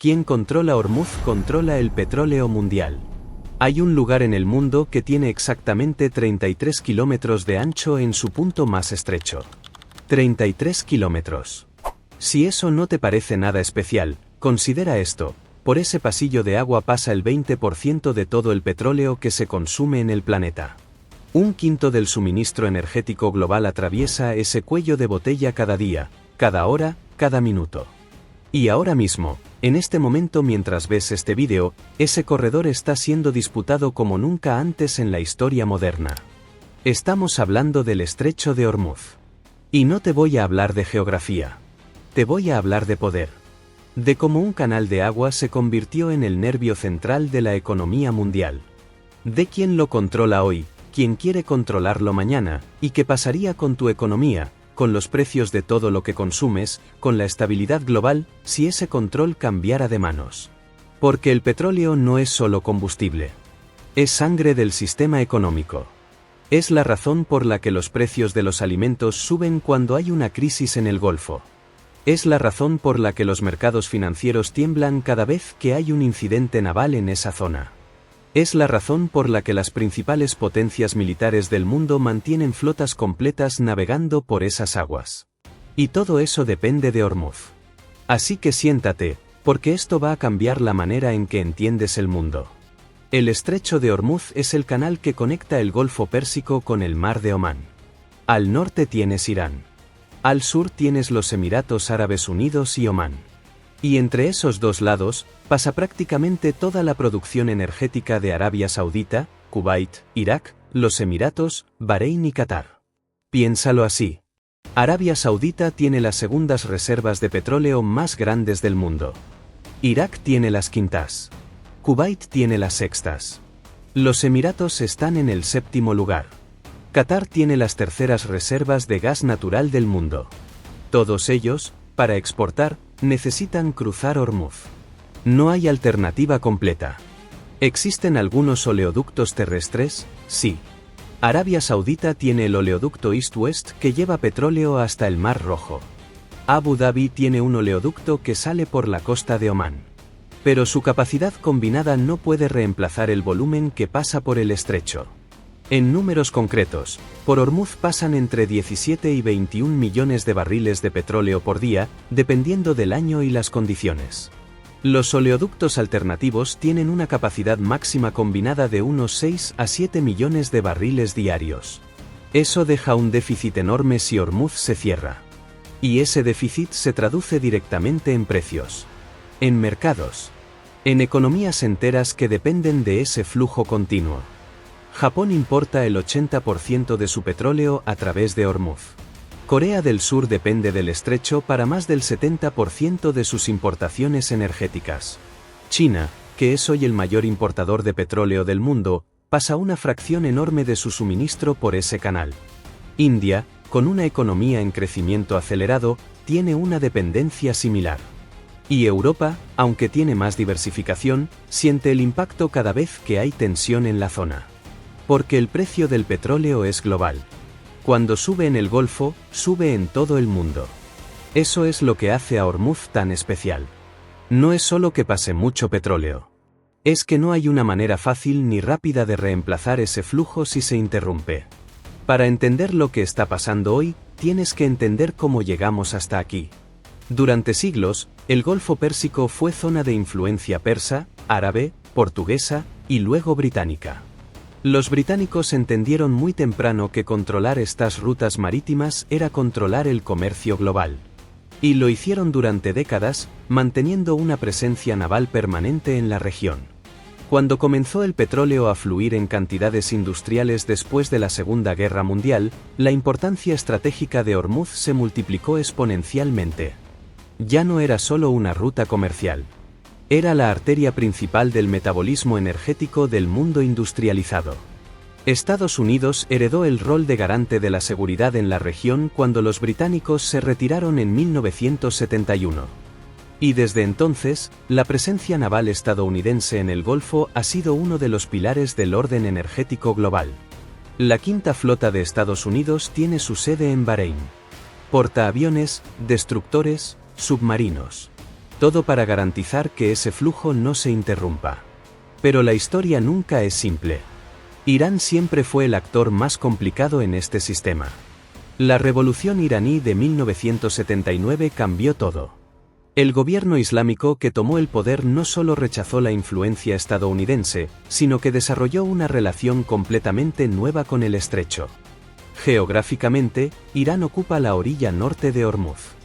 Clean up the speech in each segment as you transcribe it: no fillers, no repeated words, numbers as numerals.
Quien controla Hormuz controla el petróleo mundial. Hay un lugar en el mundo que tiene exactamente 33 kilómetros de ancho en su punto más estrecho. 33 kilómetros. Si eso no te parece nada especial, considera esto: por ese pasillo de agua pasa el 20% de todo el petróleo que se consume en el planeta. Un quinto del suministro energético global atraviesa ese cuello de botella cada día, cada hora, cada minuto. Y ahora mismo, en este momento mientras ves este vídeo, ese corredor está siendo disputado como nunca antes en la historia moderna. Estamos hablando del Estrecho de Hormuz. Y no te voy a hablar de geografía. Te voy a hablar de poder. De cómo un canal de agua se convirtió en el nervio central de la economía mundial. De quién lo controla hoy, quién quiere controlarlo mañana, y qué pasaría con tu economía, con los precios de todo lo que consumes, con la estabilidad global, si ese control cambiara de manos. Porque el petróleo no es solo combustible. Es sangre del sistema económico. Es la razón por la que los precios de los alimentos suben cuando hay una crisis en el Golfo. Es la razón por la que los mercados financieros tiemblan cada vez que hay un incidente naval en esa zona. Es la razón por la que las principales potencias militares del mundo mantienen flotas completas navegando por esas aguas. Y todo eso depende de Hormuz. Así que siéntate, porque esto va a cambiar la manera en que entiendes el mundo. El Estrecho de Hormuz es el canal que conecta el Golfo Pérsico con el Mar de Omán. Al norte tienes Irán. Al sur tienes los Emiratos Árabes Unidos y Omán. Y entre esos dos lados, pasa prácticamente toda la producción energética de Arabia Saudita, Kuwait, Irak, los Emiratos, Bahrein y Qatar. Piénsalo así. Arabia Saudita tiene las segundas reservas de petróleo más grandes del mundo. Irak tiene las quintas. Kuwait tiene las sextas. Los Emiratos están en el séptimo lugar. Qatar tiene las terceras reservas de gas natural del mundo. Todos ellos, para exportar, necesitan cruzar Hormuz. No hay alternativa completa. ¿Existen algunos oleoductos terrestres? Sí. Arabia Saudita tiene el oleoducto East-West que lleva petróleo hasta el Mar Rojo. Abu Dhabi tiene un oleoducto que sale por la costa de Omán. Pero su capacidad combinada no puede reemplazar el volumen que pasa por el estrecho. En números concretos, por Hormuz pasan entre 17 y 21 millones de barriles de petróleo por día, dependiendo del año y las condiciones. Los oleoductos alternativos tienen una capacidad máxima combinada de unos 6 a 7 millones de barriles diarios. Eso deja un déficit enorme si Hormuz se cierra. Y ese déficit se traduce directamente en precios. En mercados. En economías enteras que dependen de ese flujo continuo. Japón importa el 80% de su petróleo a través de Hormuz. Corea del Sur depende del estrecho para más del 70% de sus importaciones energéticas. China, que es hoy el mayor importador de petróleo del mundo, pasa una fracción enorme de su suministro por ese canal. India, con una economía en crecimiento acelerado, tiene una dependencia similar. Y Europa, aunque tiene más diversificación, siente el impacto cada vez que hay tensión en la zona. Porque el precio del petróleo es global. Cuando sube en el Golfo, sube en todo el mundo. Eso es lo que hace a Hormuz tan especial. No es solo que pase mucho petróleo. Es que no hay una manera fácil ni rápida de reemplazar ese flujo si se interrumpe. Para entender lo que está pasando hoy, tienes que entender cómo llegamos hasta aquí. Durante siglos, el Golfo Pérsico fue zona de influencia persa, árabe, portuguesa y luego británica. Los británicos entendieron muy temprano que controlar estas rutas marítimas era controlar el comercio global. Y lo hicieron durante décadas, manteniendo una presencia naval permanente en la región. Cuando comenzó el petróleo a fluir en cantidades industriales después de la Segunda Guerra Mundial, la importancia estratégica de Hormuz se multiplicó exponencialmente. Ya no era solo una ruta comercial. Era la arteria principal del metabolismo energético del mundo industrializado. Estados Unidos heredó el rol de garante de la seguridad en la región cuando los británicos se retiraron en 1971. Y desde entonces, la presencia naval estadounidense en el Golfo ha sido uno de los pilares del orden energético global. La quinta flota de Estados Unidos tiene su sede en Bahrein. Portaaviones, destructores, submarinos. Todo para garantizar que ese flujo no se interrumpa. Pero la historia nunca es simple. Irán siempre fue el actor más complicado en este sistema. La revolución iraní de 1979 cambió todo. El gobierno islámico que tomó el poder no solo rechazó la influencia estadounidense, sino que desarrolló una relación completamente nueva con el estrecho. Geográficamente, Irán ocupa la orilla norte de Hormuz.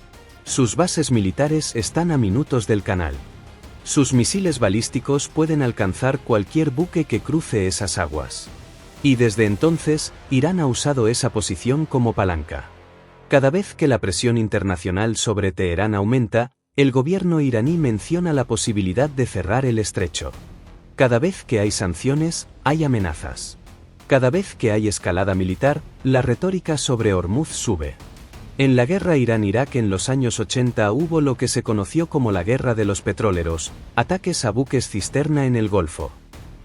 Sus bases militares están a minutos del canal. Sus misiles balísticos pueden alcanzar cualquier buque que cruce esas aguas. Y desde entonces, Irán ha usado esa posición como palanca. Cada vez que la presión internacional sobre Teherán aumenta, el gobierno iraní menciona la posibilidad de cerrar el estrecho. Cada vez que hay sanciones, hay amenazas. Cada vez que hay escalada militar, la retórica sobre Hormuz sube. En la guerra Irán-Irak en los años 80 hubo lo que se conoció como la Guerra de los Petroleros, ataques a buques cisterna en el Golfo.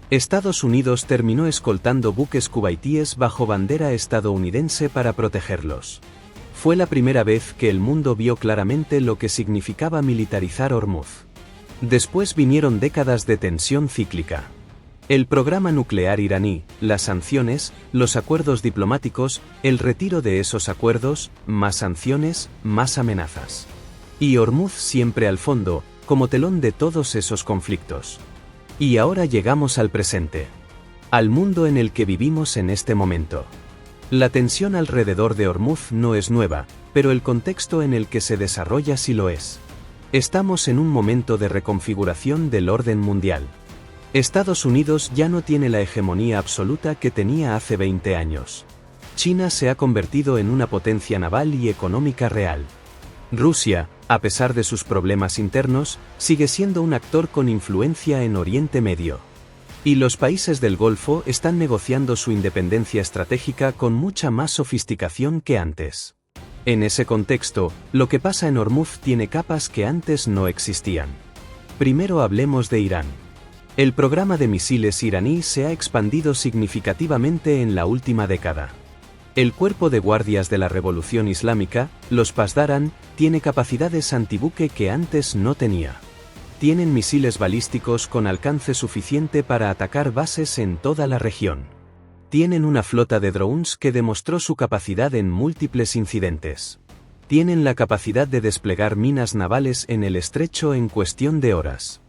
Estados Unidos terminó escoltando buques cubaitíes bajo bandera estadounidense para protegerlos. Fue la primera vez que el mundo vio claramente lo que significaba militarizar Hormuz. Después vinieron décadas de tensión cíclica. El programa nuclear iraní, las sanciones, los acuerdos diplomáticos, el retiro de esos acuerdos, más sanciones, más amenazas. Y Hormuz siempre al fondo, como telón de todos esos conflictos. Y ahora llegamos al presente. Al mundo en el que vivimos en este momento. La tensión alrededor de Hormuz no es nueva, pero el contexto en el que se desarrolla sí lo es. Estamos en un momento de reconfiguración del orden mundial. Estados Unidos ya no tiene la hegemonía absoluta que tenía hace 20 años. China se ha convertido en una potencia naval y económica real. Rusia, a pesar de sus problemas internos, sigue siendo un actor con influencia en Oriente Medio. Y los países del Golfo están negociando su independencia estratégica con mucha más sofisticación que antes. En ese contexto, lo que pasa en Hormuz tiene capas que antes no existían. Primero hablemos de Irán. El programa de misiles iraní se ha expandido significativamente en la última década. El cuerpo de guardias de la Revolución Islámica, los Pasdaran, tiene capacidades antibuque que antes no tenía. Tienen misiles balísticos con alcance suficiente para atacar bases en toda la región. Tienen una flota de drones que demostró su capacidad en múltiples incidentes. Tienen la capacidad de desplegar minas navales en el estrecho en cuestión de horas.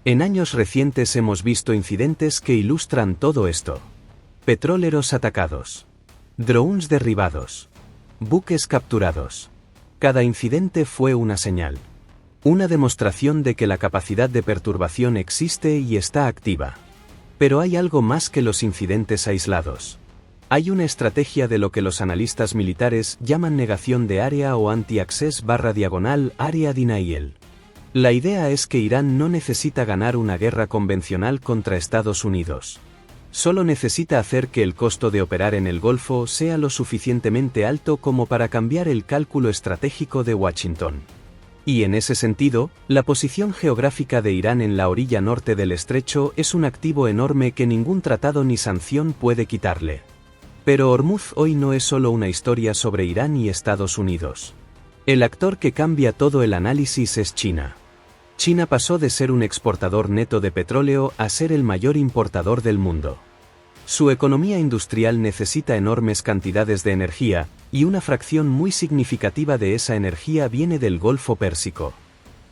En años recientes hemos visto incidentes que ilustran todo esto. Petroleros atacados. Drones derribados. Buques capturados. Cada incidente fue una señal. Una demostración de que la capacidad de perturbación existe y está activa. Pero hay algo más que los incidentes aislados. Hay una estrategia de lo que los analistas militares llaman negación de área o anti-access/area denial. La idea es que Irán no necesita ganar una guerra convencional contra Estados Unidos. Solo necesita hacer que el costo de operar en el Golfo sea lo suficientemente alto como para cambiar el cálculo estratégico de Washington. Y en ese sentido, la posición geográfica de Irán en la orilla norte del estrecho es un activo enorme que ningún tratado ni sanción puede quitarle. Pero Hormuz hoy no es solo una historia sobre Irán y Estados Unidos. El actor que cambia todo el análisis es China. China pasó de ser un exportador neto de petróleo a ser el mayor importador del mundo. Su economía industrial necesita enormes cantidades de energía, y una fracción muy significativa de esa energía viene del Golfo Pérsico.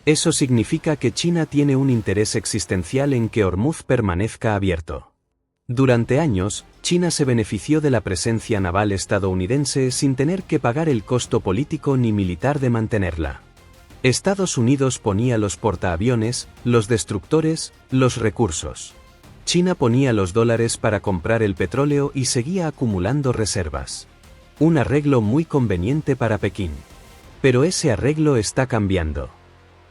Eso significa que China tiene un interés existencial en que Hormuz permanezca abierto. Durante años, China se benefició de la presencia naval estadounidense sin tener que pagar el costo político ni militar de mantenerla. Estados Unidos ponía los portaaviones, los destructores, los recursos. China ponía los dólares para comprar el petróleo y seguía acumulando reservas. Un arreglo muy conveniente para Pekín. Pero ese arreglo está cambiando.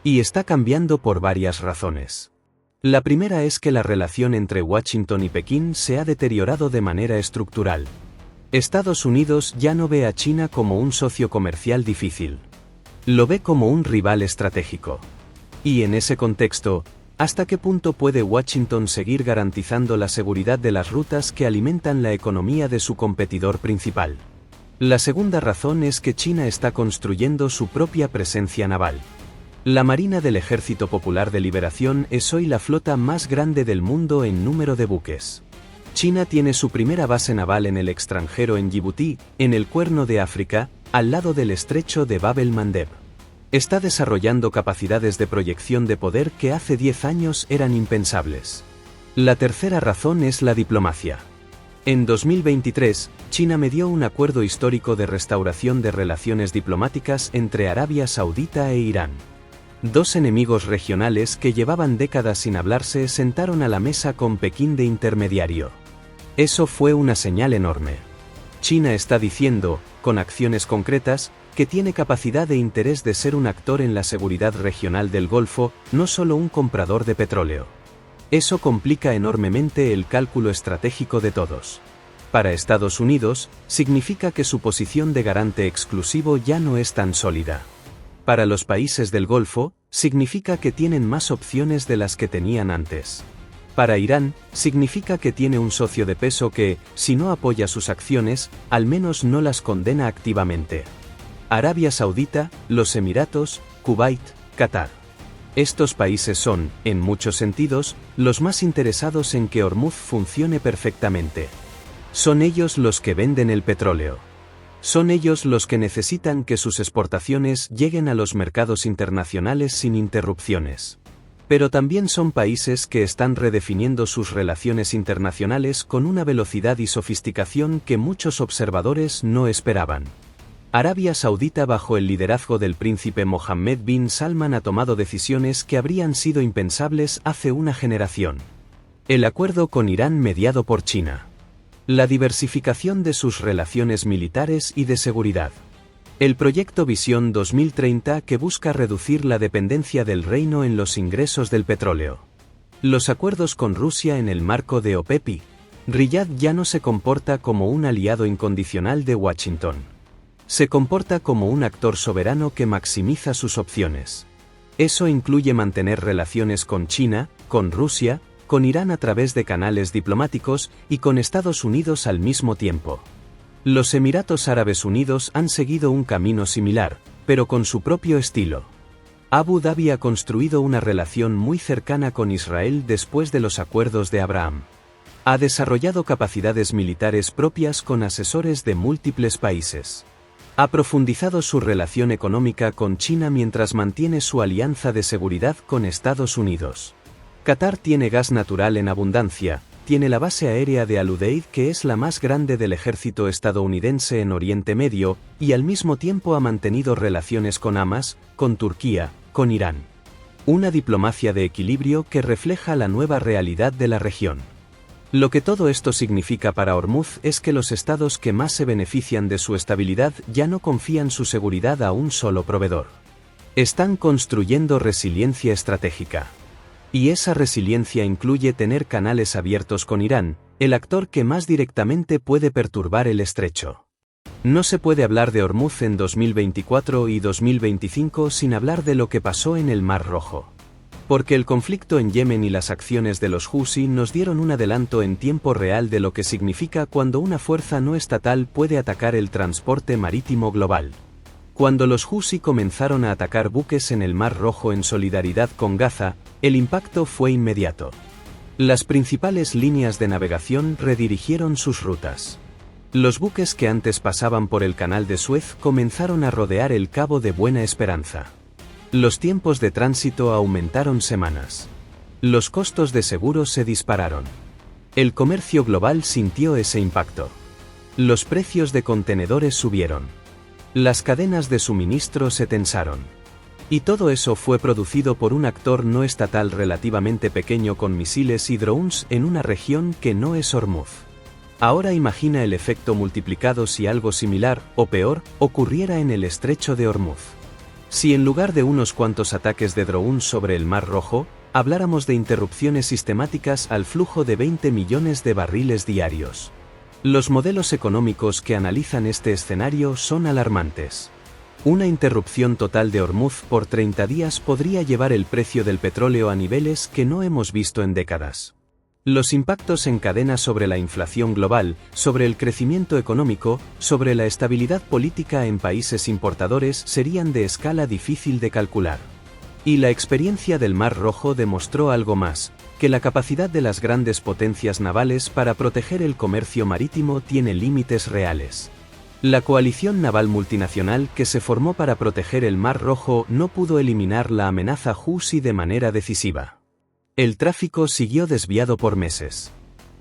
Y está cambiando por varias razones. La primera es que la relación entre Washington y Pekín se ha deteriorado de manera estructural. Estados Unidos ya no ve a China como un socio comercial difícil. Lo ve como un rival estratégico. Y en ese contexto, ¿hasta qué punto puede Washington seguir garantizando la seguridad de las rutas que alimentan la economía de su competidor principal? La segunda razón es que China está construyendo su propia presencia naval. La Marina del Ejército Popular de Liberación es hoy la flota más grande del mundo en número de buques. China tiene su primera base naval en el extranjero en Djibouti, en el Cuerno de África, al lado del estrecho de Bab el-Mandeb. Está desarrollando capacidades de proyección de poder que hace 10 años eran impensables. La tercera razón es la diplomacia. En 2023, China medió un acuerdo histórico de restauración de relaciones diplomáticas entre Arabia Saudita e Irán. Dos enemigos regionales que llevaban décadas sin hablarse sentaron a la mesa con Pekín de intermediario. Eso fue una señal enorme. China está diciendo, con acciones concretas, que tiene capacidad e interés de ser un actor en la seguridad regional del Golfo, no solo un comprador de petróleo. Eso complica enormemente el cálculo estratégico de todos. Para Estados Unidos, significa que su posición de garante exclusivo ya no es tan sólida. Para los países del Golfo, significa que tienen más opciones de las que tenían antes. Para Irán, significa que tiene un socio de peso que, si no apoya sus acciones, al menos no las condena activamente. Arabia Saudita, los Emiratos, Kuwait, Qatar. Estos países son, en muchos sentidos, los más interesados en que Hormuz funcione perfectamente. Son ellos los que venden el petróleo. Son ellos los que necesitan que sus exportaciones lleguen a los mercados internacionales sin interrupciones. Pero también son países que están redefiniendo sus relaciones internacionales con una velocidad y sofisticación que muchos observadores no esperaban. Arabia Saudita bajo el liderazgo del príncipe Mohammed bin Salman ha tomado decisiones que habrían sido impensables hace una generación. El acuerdo con Irán mediado por China. La diversificación de sus relaciones militares y de seguridad. El proyecto Visión 2030 que busca reducir la dependencia del reino en los ingresos del petróleo. Los acuerdos con Rusia en el marco de OPEP. Riyad ya no se comporta como un aliado incondicional de Washington. Se comporta como un actor soberano que maximiza sus opciones. Eso incluye mantener relaciones con China, con Rusia, con Irán a través de canales diplomáticos y con Estados Unidos al mismo tiempo. Los Emiratos Árabes Unidos han seguido un camino similar, pero con su propio estilo. Abu Dhabi ha construido una relación muy cercana con Israel después de los acuerdos de Abraham. Ha desarrollado capacidades militares propias con asesores de múltiples países. Ha profundizado su relación económica con China mientras mantiene su alianza de seguridad con Estados Unidos. Qatar tiene gas natural en abundancia, tiene la base aérea de Al-Udeid que es la más grande del ejército estadounidense en Oriente Medio, y al mismo tiempo ha mantenido relaciones con Hamas, con Turquía, con Irán. Una diplomacia de equilibrio que refleja la nueva realidad de la región. Lo que todo esto significa para Hormuz es que los estados que más se benefician de su estabilidad ya no confían su seguridad a un solo proveedor. Están construyendo resiliencia estratégica. Y esa resiliencia incluye tener canales abiertos con Irán, el actor que más directamente puede perturbar el estrecho. No se puede hablar de Hormuz en 2024 y 2025 sin hablar de lo que pasó en el Mar Rojo. Porque el conflicto en Yemen y las acciones de los Houthi nos dieron un adelanto en tiempo real de lo que significa cuando una fuerza no estatal puede atacar el transporte marítimo global. Cuando los Houthi comenzaron a atacar buques en el Mar Rojo en solidaridad con Gaza, el impacto fue inmediato. Las principales líneas de navegación redirigieron sus rutas. Los buques que antes pasaban por el Canal de Suez comenzaron a rodear el Cabo de Buena Esperanza. Los tiempos de tránsito aumentaron semanas. Los costos de seguro se dispararon. El comercio global sintió ese impacto. Los precios de contenedores subieron. Las cadenas de suministro se tensaron. Y todo eso fue producido por un actor no estatal relativamente pequeño con misiles y drones en una región que no es Hormuz. Ahora imagina el efecto multiplicado si algo similar, o peor, ocurriera en el estrecho de Hormuz. Si en lugar de unos cuantos ataques de drones sobre el Mar Rojo, habláramos de interrupciones sistemáticas al flujo de 20 millones de barriles diarios. Los modelos económicos que analizan este escenario son alarmantes. Una interrupción total de Hormuz por 30 días podría llevar el precio del petróleo a niveles que no hemos visto en décadas. Los impactos en cadena sobre la inflación global, sobre el crecimiento económico, sobre la estabilidad política en países importadores serían de escala difícil de calcular. Y la experiencia del Mar Rojo demostró algo más, que la capacidad de las grandes potencias navales para proteger el comercio marítimo tiene límites reales. La coalición naval multinacional que se formó para proteger el Mar Rojo no pudo eliminar la amenaza Houthi de manera decisiva. El tráfico siguió desviado por meses.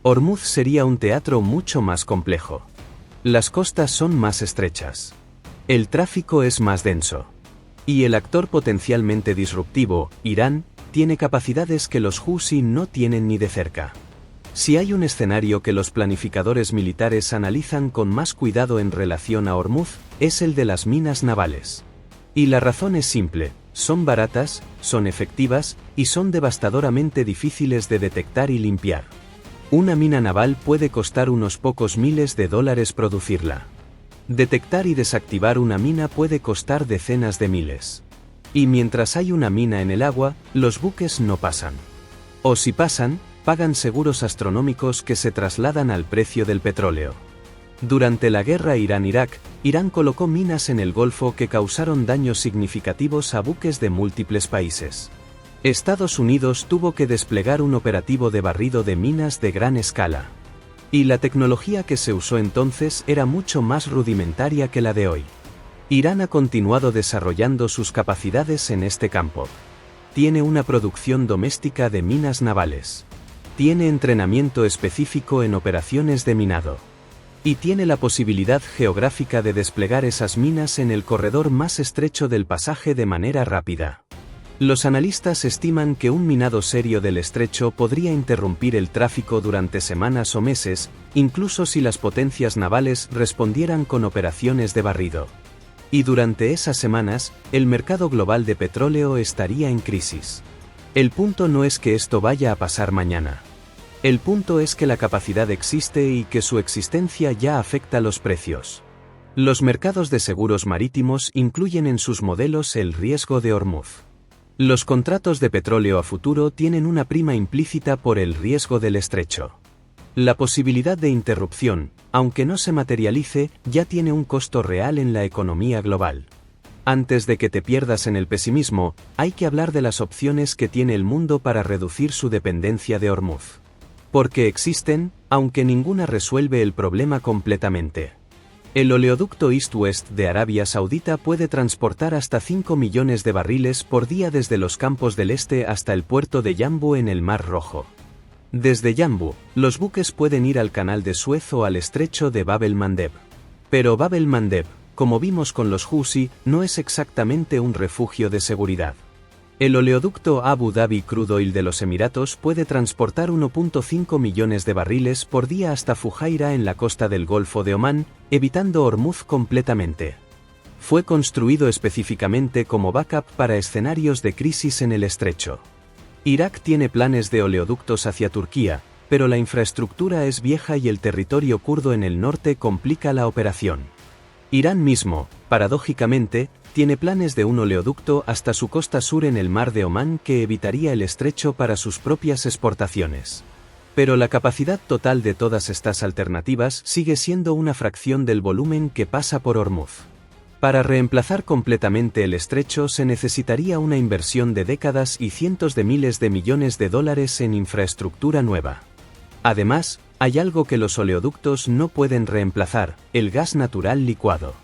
Ormuz sería un teatro mucho más complejo. Las costas son más estrechas. El tráfico es más denso. Y el actor potencialmente disruptivo, Irán, tiene capacidades que los Houthi no tienen ni de cerca. Si hay un escenario que los planificadores militares analizan con más cuidado en relación a Ormuz, es el de las minas navales. Y la razón es simple, son baratas, son efectivas, y son devastadoramente difíciles de detectar y limpiar. Una mina naval puede costar unos pocos miles de dólares producirla. Detectar y desactivar una mina puede costar decenas de miles. Y mientras hay una mina en el agua, los buques no pasan. O si pasan, pagan seguros astronómicos que se trasladan al precio del petróleo. Durante la guerra Irán-Irak, Irán colocó minas en el Golfo que causaron daños significativos a buques de múltiples países. Estados Unidos tuvo que desplegar un operativo de barrido de minas de gran escala. Y la tecnología que se usó entonces era mucho más rudimentaria que la de hoy. Irán ha continuado desarrollando sus capacidades en este campo. Tiene una producción doméstica de minas navales. Tiene entrenamiento específico en operaciones de minado. Y tiene la posibilidad geográfica de desplegar esas minas en el corredor más estrecho del pasaje de manera rápida. Los analistas estiman que un minado serio del estrecho podría interrumpir el tráfico durante semanas o meses, incluso si las potencias navales respondieran con operaciones de barrido. Y durante esas semanas, el mercado global de petróleo estaría en crisis. El punto no es que esto vaya a pasar mañana. El punto es que la capacidad existe y que su existencia ya afecta los precios. Los mercados de seguros marítimos incluyen en sus modelos el riesgo de Ormuz. Los contratos de petróleo a futuro tienen una prima implícita por el riesgo del estrecho. La posibilidad de interrupción, aunque no se materialice, ya tiene un costo real en la economía global. Antes de que te pierdas en el pesimismo, hay que hablar de las opciones que tiene el mundo para reducir su dependencia de Ormuz. Porque existen, aunque ninguna resuelve el problema completamente. El oleoducto East-West de Arabia Saudita puede transportar hasta 5 millones de barriles por día desde los campos del este hasta el puerto de Yanbu en el Mar Rojo. Desde Yanbu, los buques pueden ir al canal de Suez o al estrecho de Bab el-Mandeb. Pero Bab el-Mandeb, como vimos con los Houthi, no es exactamente un refugio de seguridad. El oleoducto Abu Dhabi Crude Oil de los Emiratos puede transportar 1.5 millones de barriles por día hasta Fujairah en la costa del Golfo de Omán, evitando Ormuz completamente. Fue construido específicamente como backup para escenarios de crisis en el estrecho. Irak tiene planes de oleoductos hacia Turquía, pero la infraestructura es vieja y el territorio kurdo en el norte complica la operación. Irán mismo, paradójicamente, tiene planes de un oleoducto hasta su costa sur en el mar de Omán que evitaría el estrecho para sus propias exportaciones. Pero la capacidad total de todas estas alternativas sigue siendo una fracción del volumen que pasa por Ormuz. Para reemplazar completamente el estrecho se necesitaría una inversión de décadas y cientos de miles de millones de dólares en infraestructura nueva. Además, hay algo que los oleoductos no pueden reemplazar: el gas natural licuado.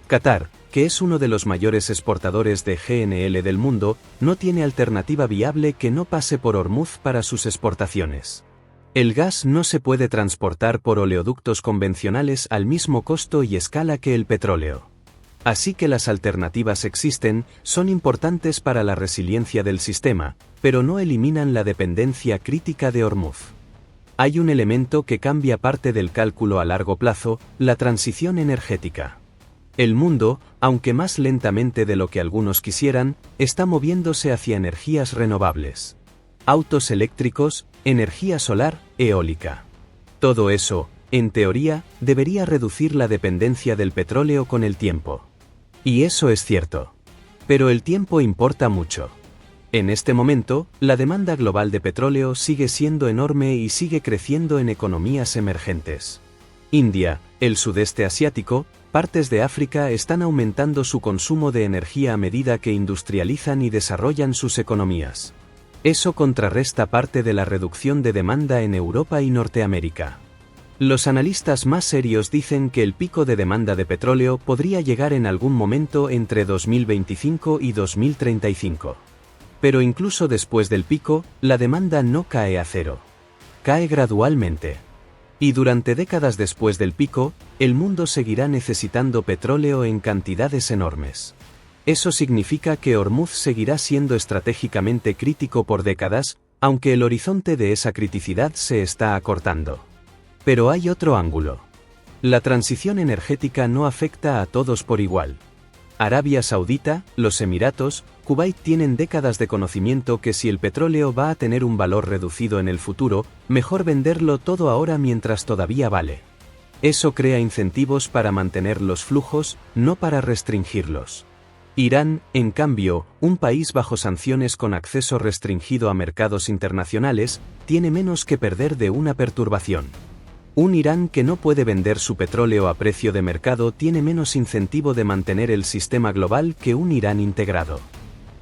Qatar, que es uno de los mayores exportadores de GNL del mundo, no tiene alternativa viable que no pase por Ormuz para sus exportaciones. El gas no se puede transportar por oleoductos convencionales al mismo costo y escala que el petróleo. Así que las alternativas existen, son importantes para la resiliencia del sistema, pero no eliminan la dependencia crítica de Ormuz. Hay un elemento que cambia parte del cálculo a largo plazo: la transición energética. El mundo, aunque más lentamente de lo que algunos quisieran, está moviéndose hacia energías renovables. Autos eléctricos, energía solar, eólica. Todo eso, en teoría, debería reducir la dependencia del petróleo con el tiempo. Y eso es cierto. Pero el tiempo importa mucho. En este momento, la demanda global de petróleo sigue siendo enorme y sigue creciendo en economías emergentes. India, el sudeste asiático, Partes de África están aumentando su consumo de energía a medida que industrializan y desarrollan sus economías. Eso contrarresta parte de la reducción de demanda en Europa y Norteamérica. Los analistas más serios dicen que el pico de demanda de petróleo podría llegar en algún momento entre 2025 y 2035. Pero incluso después del pico, la demanda no cae a cero. Cae gradualmente. Y durante décadas después del pico, el mundo seguirá necesitando petróleo en cantidades enormes. Eso significa que Hormuz seguirá siendo estratégicamente crítico por décadas, aunque el horizonte de esa criticidad se está acortando. Pero hay otro ángulo. La transición energética no afecta a todos por igual. Arabia Saudita, los Emiratos, Kuwait tienen décadas de conocimiento que si el petróleo va a tener un valor reducido en el futuro, mejor venderlo todo ahora mientras todavía vale. Eso crea incentivos para mantener los flujos, no para restringirlos. Irán, en cambio, un país bajo sanciones con acceso restringido a mercados internacionales, tiene menos que perder de una perturbación. Un Irán que no puede vender su petróleo a precio de mercado tiene menos incentivo de mantener el sistema global que un Irán integrado.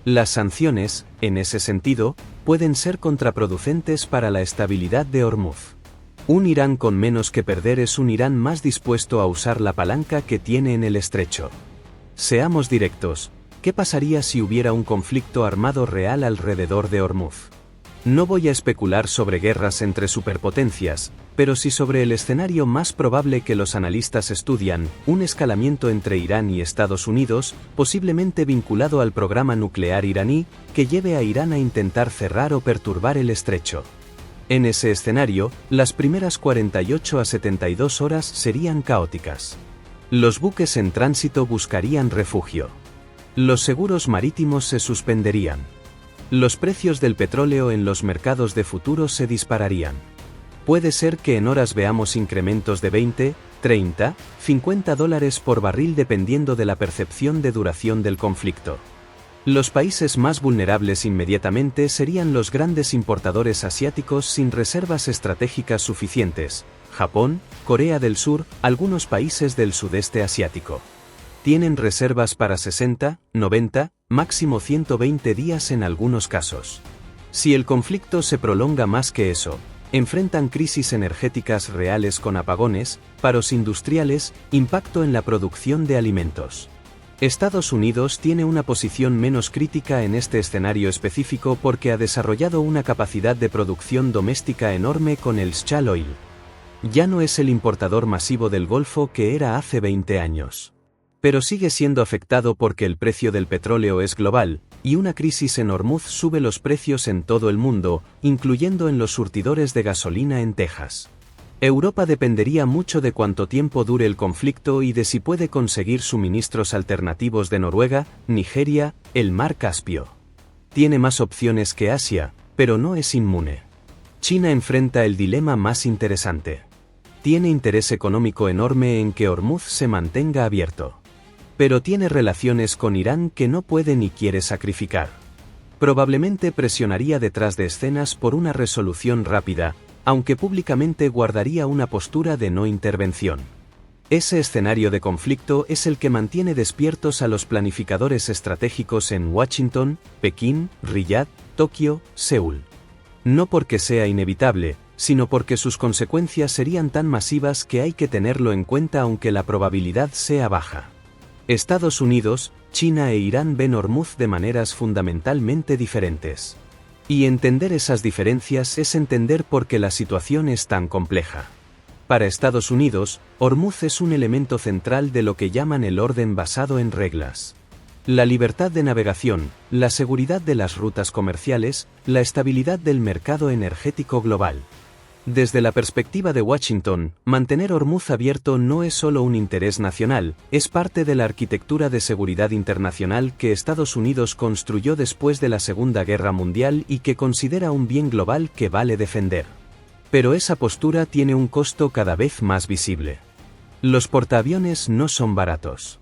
Las sanciones, en ese sentido, pueden ser contraproducentes para la estabilidad de Hormuz. Un Irán con menos que perder es un Irán más dispuesto a usar la palanca que tiene en el estrecho. Seamos directos, ¿qué pasaría si hubiera un conflicto armado real alrededor de Hormuz? No voy a especular sobre guerras entre superpotencias, pero sí sobre el escenario más probable que los analistas estudian, un escalamiento entre Irán y Estados Unidos, posiblemente vinculado al programa nuclear iraní, que lleve a Irán a intentar cerrar o perturbar el estrecho. En ese escenario, las primeras 48 a 72 horas serían caóticas. Los buques en tránsito buscarían refugio. Los seguros marítimos se suspenderían. Los precios del petróleo en los mercados de futuros se dispararían. Puede ser que en horas veamos incrementos de 20, 30, 50 dólares por barril dependiendo de la percepción de duración del conflicto. Los países más vulnerables inmediatamente serían los grandes importadores asiáticos sin reservas estratégicas suficientes: Japón, Corea del Sur, algunos países del sudeste asiático. Tienen reservas para 60, 90, máximo 120 días en algunos casos. Si el conflicto se prolonga más que eso, enfrentan crisis energéticas reales con apagones, paros industriales, impacto en la producción de alimentos. Estados Unidos tiene una posición menos crítica en este escenario específico porque ha desarrollado una capacidad de producción doméstica enorme con el shale oil. Ya no es el importador masivo del Golfo que era hace 20 años. Pero sigue siendo afectado porque el precio del petróleo es global, y una crisis en Hormuz sube los precios en todo el mundo, incluyendo en los surtidores de gasolina en Texas. Europa dependería mucho de cuánto tiempo dure el conflicto y de si puede conseguir suministros alternativos de Noruega, Nigeria, el Mar Caspio. Tiene más opciones que Asia, pero no es inmune. China enfrenta el dilema más interesante. Tiene interés económico enorme en que Hormuz se mantenga abierto. Pero tiene relaciones con Irán que no puede ni quiere sacrificar. Probablemente presionaría detrás de escenas por una resolución rápida, aunque públicamente guardaría una postura de no intervención. Ese escenario de conflicto es el que mantiene despiertos a los planificadores estratégicos en Washington, Pekín, Riyad, Tokio, Seúl. No porque sea inevitable, sino porque sus consecuencias serían tan masivas que hay que tenerlo en cuenta aunque la probabilidad sea baja. Estados Unidos, China e Irán ven Hormuz de maneras fundamentalmente diferentes. Y entender esas diferencias es entender por qué la situación es tan compleja. Para Estados Unidos, Hormuz es un elemento central de lo que llaman el orden basado en reglas. La libertad de navegación, la seguridad de las rutas comerciales, la estabilidad del mercado energético global. Desde la perspectiva de Washington, mantener Hormuz abierto no es solo un interés nacional, es parte de la arquitectura de seguridad internacional que Estados Unidos construyó después de la Segunda Guerra Mundial y que considera un bien global que vale defender. Pero esa postura tiene un costo cada vez más visible. Los portaaviones no son baratos.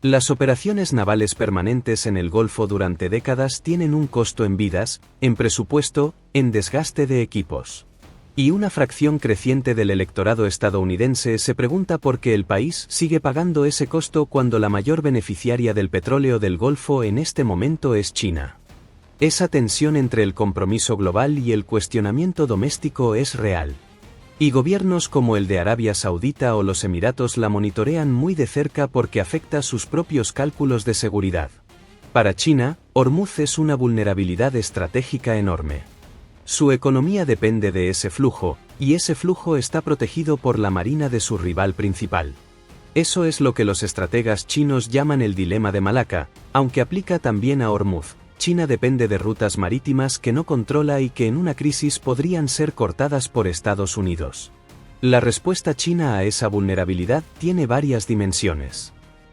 Las operaciones navales permanentes en el Golfo durante décadas tienen un costo en vidas, en presupuesto, en desgaste de equipos. Y una fracción creciente del electorado estadounidense se pregunta por qué el país sigue pagando ese costo cuando la mayor beneficiaria del petróleo del Golfo en este momento es China. Esa tensión entre el compromiso global y el cuestionamiento doméstico es real. Y gobiernos como el de Arabia Saudita o los Emiratos la monitorean muy de cerca porque afecta sus propios cálculos de seguridad. Para China, Hormuz es una vulnerabilidad estratégica enorme. Su economía depende de ese flujo, y ese flujo está protegido por la marina de su rival principal. Eso es lo que los estrategas chinos llaman el dilema de Malaca, aunque aplica también a Hormuz. China depende de rutas marítimas que no controla y que en una crisis podrían ser cortadas por Estados Unidos. La respuesta china a esa vulnerabilidad tiene varias dimensiones.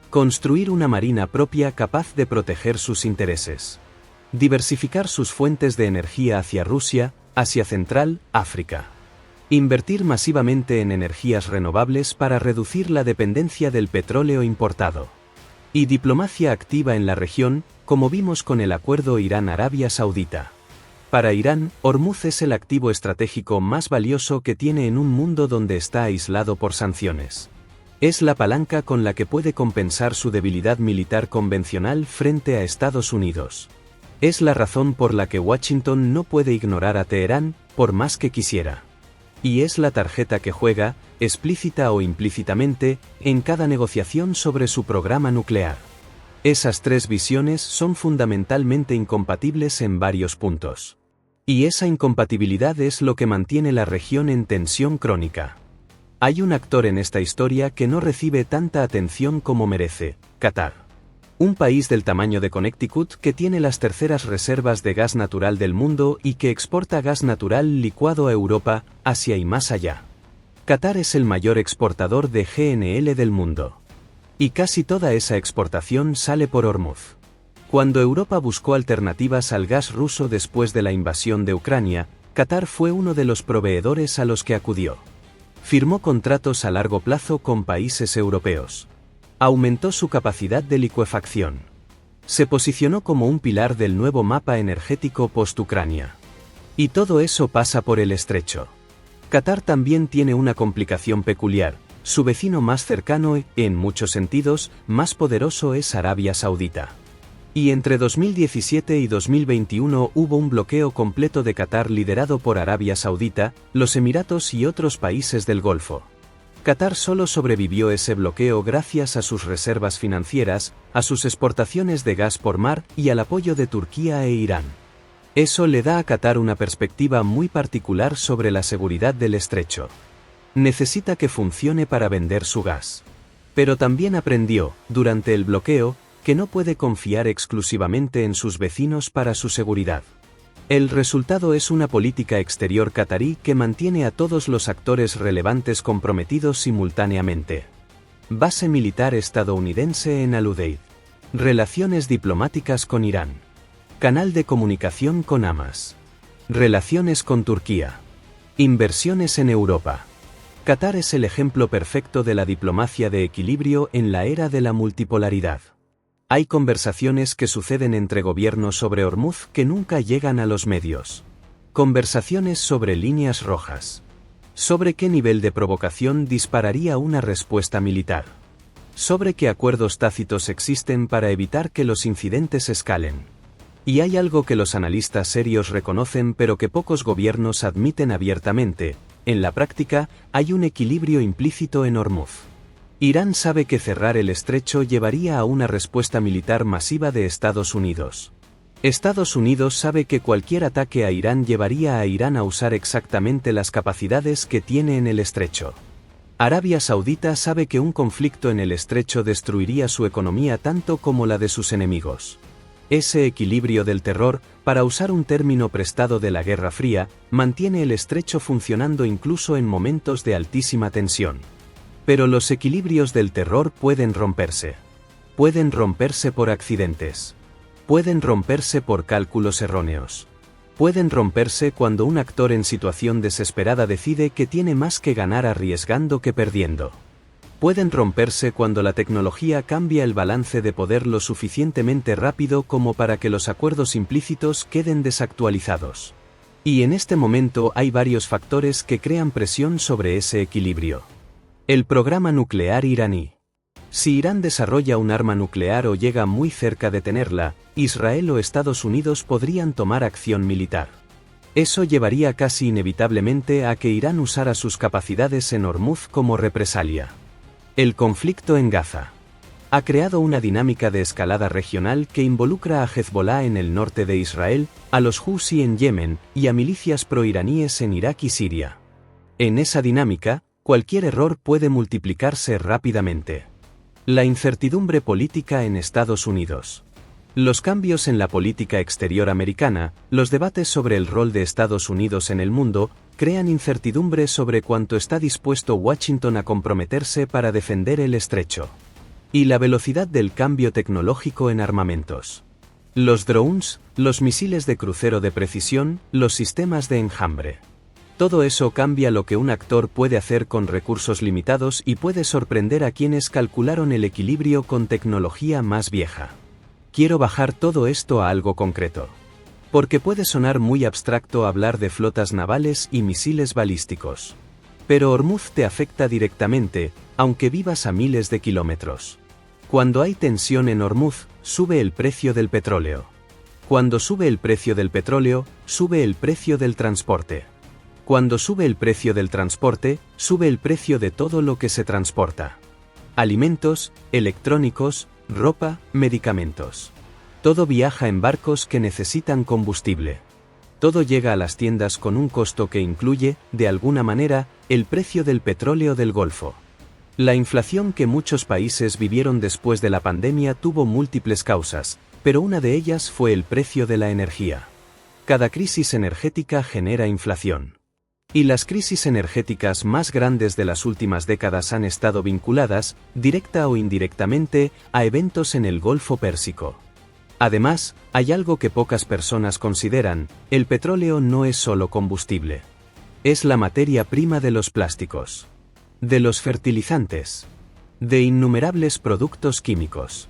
Construir una marina propia capaz de proteger sus intereses. Diversificar sus fuentes de energía hacia Rusia, Asia Central, África. Invertir masivamente en energías renovables para reducir la dependencia del petróleo importado. Y diplomacia activa en la región, como vimos con el acuerdo Irán-Arabia Saudita. Para Irán, Hormuz es el activo estratégico más valioso que tiene en un mundo donde está aislado por sanciones. Es la palanca con la que puede compensar su debilidad militar convencional frente a Estados Unidos. Es la razón por la que Washington no puede ignorar a Teherán, por más que quisiera. Y es la tarjeta que juega, explícita o implícitamente, en cada negociación sobre su programa nuclear. Esas tres visiones son fundamentalmente incompatibles en varios puntos. Y esa incompatibilidad es lo que mantiene la región en tensión crónica. Hay un actor en esta historia que no recibe tanta atención como merece: Qatar. Un país del tamaño de Connecticut que tiene las terceras reservas de gas natural del mundo y que exporta gas natural licuado a Europa, Asia y más allá. Qatar es el mayor exportador de GNL del mundo. Y casi toda esa exportación sale por Hormuz. Cuando Europa buscó alternativas al gas ruso después de la invasión de Ucrania, Qatar fue uno de los proveedores a los que acudió. Firmó contratos a largo plazo con países europeos. Aumentó su capacidad de licuefacción. Se posicionó como un pilar del nuevo mapa energético post-Ucrania. Y todo eso pasa por el estrecho. Qatar también tiene una complicación peculiar: su vecino más cercano y, en muchos sentidos, más poderoso es Arabia Saudita. Y entre 2017 y 2021 hubo un bloqueo completo de Qatar liderado por Arabia Saudita, los Emiratos y otros países del Golfo. Qatar solo sobrevivió ese bloqueo gracias a sus reservas financieras, a sus exportaciones de gas por mar y al apoyo de Turquía e Irán. Eso le da a Qatar una perspectiva muy particular sobre la seguridad del estrecho. Necesita que funcione para vender su gas. Pero también aprendió, durante el bloqueo, que no puede confiar exclusivamente en sus vecinos para su seguridad. El resultado es una política exterior qatarí que mantiene a todos los actores relevantes comprometidos simultáneamente. Base militar estadounidense en Al-Udeid. Relaciones diplomáticas con Irán. Canal de comunicación con Hamas. Relaciones con Turquía. Inversiones en Europa. Qatar es el ejemplo perfecto de la diplomacia de equilibrio en la era de la multipolaridad. Hay conversaciones que suceden entre gobiernos sobre Hormuz que nunca llegan a los medios. Conversaciones sobre líneas rojas. Sobre qué nivel de provocación dispararía una respuesta militar. Sobre qué acuerdos tácitos existen para evitar que los incidentes escalen. Y hay algo que los analistas serios reconocen pero que pocos gobiernos admiten abiertamente: en la práctica, hay un equilibrio implícito en Hormuz. Irán sabe que cerrar el estrecho llevaría a una respuesta militar masiva de Estados Unidos. Estados Unidos sabe que cualquier ataque a Irán llevaría a Irán a usar exactamente las capacidades que tiene en el estrecho. Arabia Saudita sabe que un conflicto en el estrecho destruiría su economía tanto como la de sus enemigos. Ese equilibrio del terror, para usar un término prestado de la Guerra Fría, mantiene el estrecho funcionando incluso en momentos de altísima tensión. Pero los equilibrios del terror pueden romperse. Pueden romperse por accidentes. Pueden romperse por cálculos erróneos. Pueden romperse cuando un actor en situación desesperada decide que tiene más que ganar arriesgando que perdiendo. Pueden romperse cuando la tecnología cambia el balance de poder lo suficientemente rápido como para que los acuerdos implícitos queden desactualizados. Y en este momento hay varios factores que crean presión sobre ese equilibrio. El programa nuclear iraní. Si Irán desarrolla un arma nuclear o llega muy cerca de tenerla, Israel o Estados Unidos podrían tomar acción militar. Eso llevaría casi inevitablemente a que Irán usara sus capacidades en Hormuz como represalia. El conflicto en Gaza ha creado una dinámica de escalada regional que involucra a Hezbollah en el norte de Israel, a los Houthi en Yemen y a milicias proiraníes en Irak y Siria. En esa dinámica, cualquier error puede multiplicarse rápidamente. La incertidumbre política en Estados Unidos. Los cambios en la política exterior americana, los debates sobre el rol de Estados Unidos en el mundo, crean incertidumbre sobre cuánto está dispuesto Washington a comprometerse para defender el estrecho. Y la velocidad del cambio tecnológico en armamentos. Los drones, los misiles de crucero de precisión, los sistemas de enjambre. Todo eso cambia lo que un actor puede hacer con recursos limitados y puede sorprender a quienes calcularon el equilibrio con tecnología más vieja. Quiero bajar todo esto a algo concreto. Porque puede sonar muy abstracto hablar de flotas navales y misiles balísticos. Pero Hormuz te afecta directamente, aunque vivas a miles de kilómetros. Cuando hay tensión en Hormuz, sube el precio del petróleo. Cuando sube el precio del petróleo, sube el precio del transporte. Cuando sube el precio del transporte, sube el precio de todo lo que se transporta. Alimentos, electrónicos, ropa, medicamentos. Todo viaja en barcos que necesitan combustible. Todo llega a las tiendas con un costo que incluye, de alguna manera, el precio del petróleo del Golfo. La inflación que muchos países vivieron después de la pandemia tuvo múltiples causas, pero una de ellas fue el precio de la energía. Cada crisis energética genera inflación. Y las crisis energéticas más grandes de las últimas décadas han estado vinculadas, directa o indirectamente, a eventos en el Golfo Pérsico. Además, hay algo que pocas personas consideran: el petróleo no es solo combustible. Es la materia prima de los plásticos, de los fertilizantes, de innumerables productos químicos.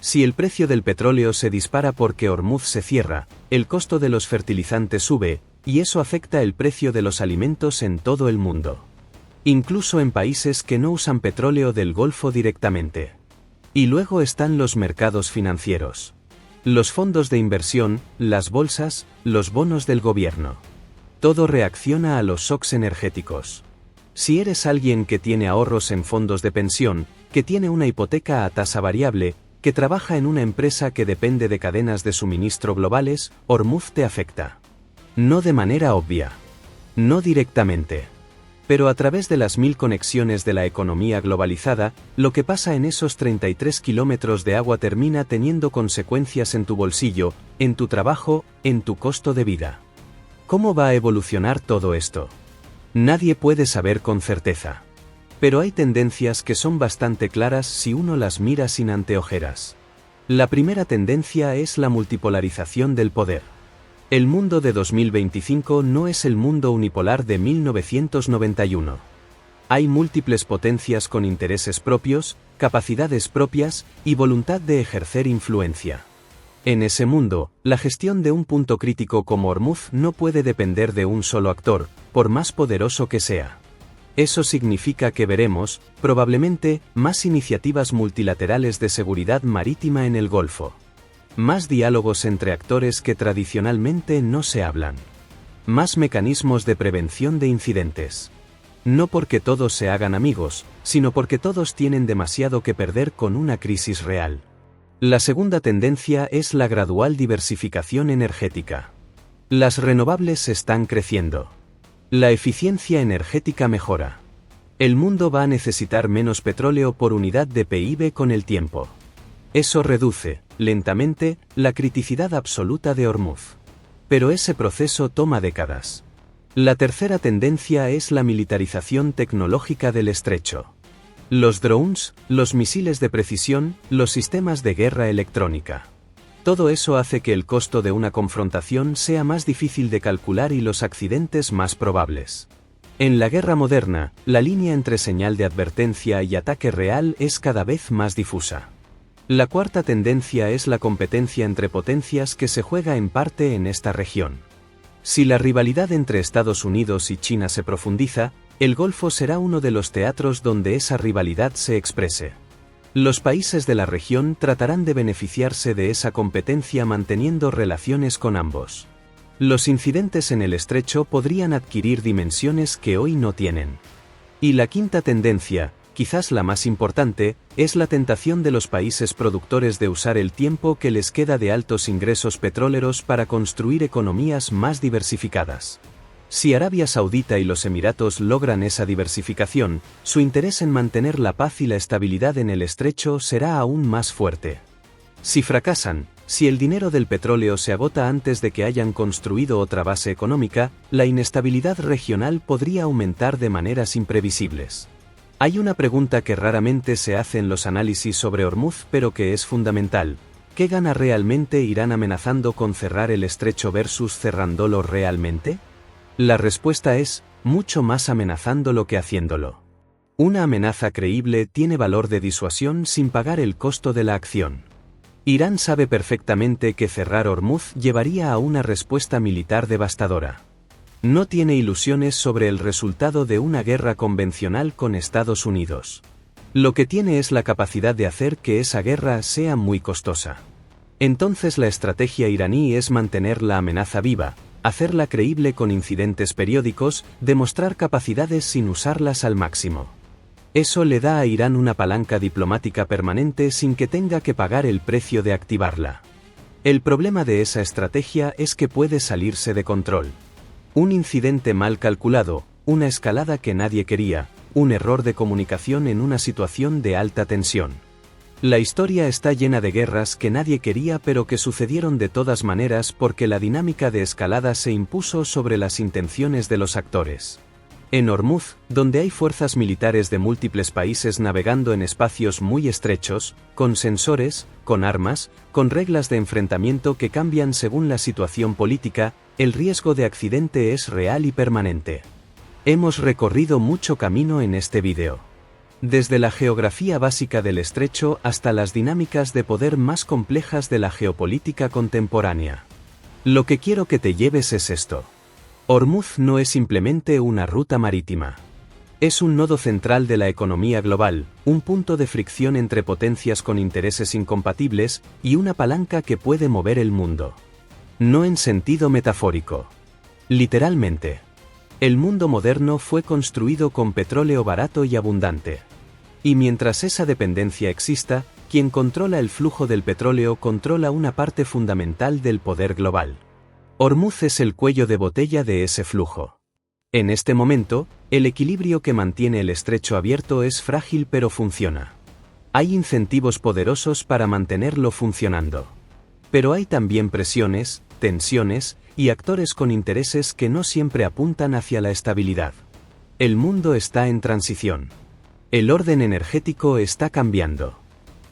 Si el precio del petróleo se dispara porque Hormuz se cierra, el costo de los fertilizantes sube, y eso afecta el precio de los alimentos en todo el mundo. Incluso en países que no usan petróleo del Golfo directamente. Y luego están los mercados financieros. Los fondos de inversión, las bolsas, los bonos del gobierno. Todo reacciona a los shocks energéticos. Si eres alguien que tiene ahorros en fondos de pensión, que tiene una hipoteca a tasa variable, que trabaja en una empresa que depende de cadenas de suministro globales, Hormuz te afecta. No de manera obvia. No directamente. Pero a través de las 1000 conexiones de la economía globalizada, lo que pasa en esos 33 kilómetros de agua termina teniendo consecuencias en tu bolsillo, en tu trabajo, en tu costo de vida. ¿Cómo va a evolucionar todo esto? Nadie puede saber con certeza. Pero hay tendencias que son bastante claras si uno las mira sin anteojeras. La primera tendencia es la multipolarización del poder. El mundo de 2025 no es el mundo unipolar de 1991. Hay múltiples potencias con intereses propios, capacidades propias y voluntad de ejercer influencia. En ese mundo, la gestión de un punto crítico como Hormuz no puede depender de un solo actor, por más poderoso que sea. Eso significa que veremos, probablemente, más iniciativas multilaterales de seguridad marítima en el Golfo. Más diálogos entre actores que tradicionalmente no se hablan. Más mecanismos de prevención de incidentes. No porque todos se hagan amigos, sino porque todos tienen demasiado que perder con una crisis real. La segunda tendencia es la gradual diversificación energética. Las renovables están creciendo. La eficiencia energética mejora. El mundo va a necesitar menos petróleo por unidad de PIB con el tiempo. Eso reduce, lentamente, la criticidad absoluta de Hormuz. Pero ese proceso toma décadas. La tercera tendencia es la militarización tecnológica del estrecho. Los drones, los misiles de precisión, los sistemas de guerra electrónica. Todo eso hace que el costo de una confrontación sea más difícil de calcular y los accidentes más probables. En la guerra moderna, la línea entre señal de advertencia y ataque real es cada vez más difusa. La cuarta tendencia es la competencia entre potencias que se juega en parte en esta región. Si la rivalidad entre Estados Unidos y China se profundiza, el Golfo será uno de los teatros donde esa rivalidad se exprese. Los países de la región tratarán de beneficiarse de esa competencia manteniendo relaciones con ambos. Los incidentes en el estrecho podrían adquirir dimensiones que hoy no tienen. Y la quinta tendencia, quizás la más importante, es la tentación de los países productores de usar el tiempo que les queda de altos ingresos petroleros para construir economías más diversificadas. Si Arabia Saudita y los Emiratos logran esa diversificación, su interés en mantener la paz y la estabilidad en el estrecho será aún más fuerte. Si fracasan, si el dinero del petróleo se agota antes de que hayan construido otra base económica, la inestabilidad regional podría aumentar de maneras imprevisibles. Hay una pregunta que raramente se hace en los análisis sobre Hormuz pero que es fundamental. ¿Qué gana realmente Irán amenazando con cerrar el estrecho versus cerrándolo realmente? La respuesta es, mucho más amenazándolo que haciéndolo. Una amenaza creíble tiene valor de disuasión sin pagar el costo de la acción. Irán sabe perfectamente que cerrar Hormuz llevaría a una respuesta militar devastadora. No tiene ilusiones sobre el resultado de una guerra convencional con Estados Unidos. Lo que tiene es la capacidad de hacer que esa guerra sea muy costosa. Entonces la estrategia iraní es mantener la amenaza viva, hacerla creíble con incidentes periódicos, demostrar capacidades sin usarlas al máximo. Eso le da a Irán una palanca diplomática permanente sin que tenga que pagar el precio de activarla. El problema de esa estrategia es que puede salirse de control. Un incidente mal calculado, una escalada que nadie quería, un error de comunicación en una situación de alta tensión. La historia está llena de guerras que nadie quería pero que sucedieron de todas maneras porque la dinámica de escalada se impuso sobre las intenciones de los actores. En Hormuz, donde hay fuerzas militares de múltiples países navegando en espacios muy estrechos, con sensores, con armas, con reglas de enfrentamiento que cambian según la situación política, el riesgo de accidente es real y permanente. Hemos recorrido mucho camino en este vídeo. Desde la geografía básica del estrecho hasta las dinámicas de poder más complejas de la geopolítica contemporánea. Lo que quiero que te lleves es esto. Hormuz no es simplemente una ruta marítima. Es un nodo central de la economía global, un punto de fricción entre potencias con intereses incompatibles y una palanca que puede mover el mundo. No en sentido metafórico. Literalmente. El mundo moderno fue construido con petróleo barato y abundante. Y mientras esa dependencia exista, quien controla el flujo del petróleo controla una parte fundamental del poder global. Hormuz es el cuello de botella de ese flujo. En este momento, el equilibrio que mantiene el estrecho abierto es frágil pero funciona. Hay incentivos poderosos para mantenerlo funcionando. Pero hay también presiones, tensiones, y actores con intereses que no siempre apuntan hacia la estabilidad. El mundo está en transición. El orden energético está cambiando.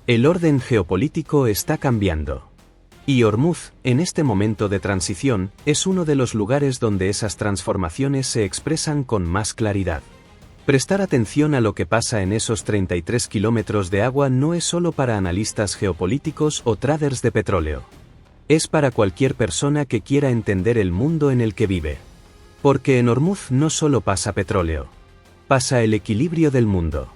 El orden geopolítico está cambiando. Y Hormuz, en este momento de transición, es uno de los lugares donde esas transformaciones se expresan con más claridad. Prestar atención a lo que pasa en esos 33 kilómetros de agua no es solo para analistas geopolíticos o traders de petróleo. Es para cualquier persona que quiera entender el mundo en el que vive. Porque en Hormuz no solo pasa petróleo. Pasa el equilibrio del mundo.